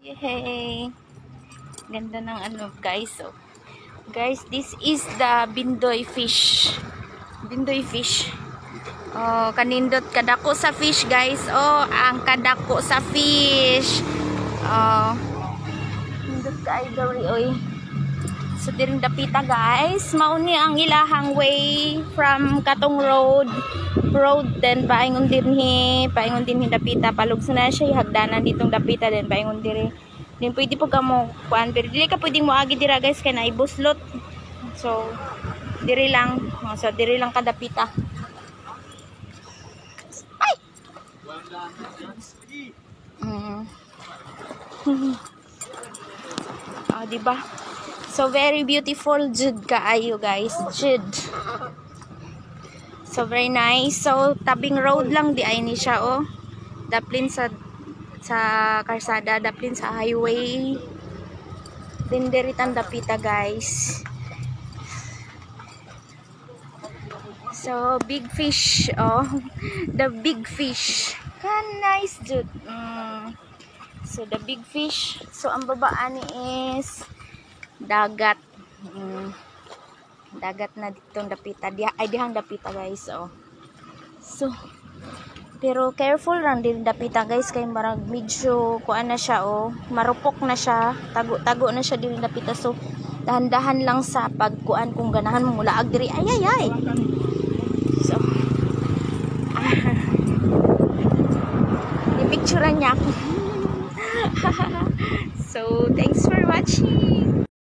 Yay! Ganda ng ano guys. So, guys, this is the bindoy fish. Bindoy fish. Oh, kanindot kadako sa fish guys. Oh, ang kadako sa fish. Oh. Nindot ka ay gawri oy. So diring dapita guys. Mauni ang ilahang way from Katong Road then paingon dinhi dapita palugso na siya hagdanan ditong dapita then paingon diri. Then pwede po ka mo kuan pero dili ka pwedeng moagi dira guys kay naay buslot. So diri lang. So diri lang kadapita. Ay. Diba? So very beautiful jud kaayo guys. Jud. So very nice. So tabing road lang di ay ni siya oh. Daplin sa karsada, daplin sa highway. Dindiritan dapita guys. So big fish oh. The big fish. Kan nice dude. So the big fish. So ang babaan is dagat. Dagat na ditong dapita. Dihang dapita guys oh. So pero careful lang din dapita guys kay marag medyo kuan na siya oh. Marupok na siya. Tago na siya din dapita. So dahan-dahan lang sa pagkuan kung ganahan mo mulaag diri. Ay. So i-picturean niya ako. So thanks for watching.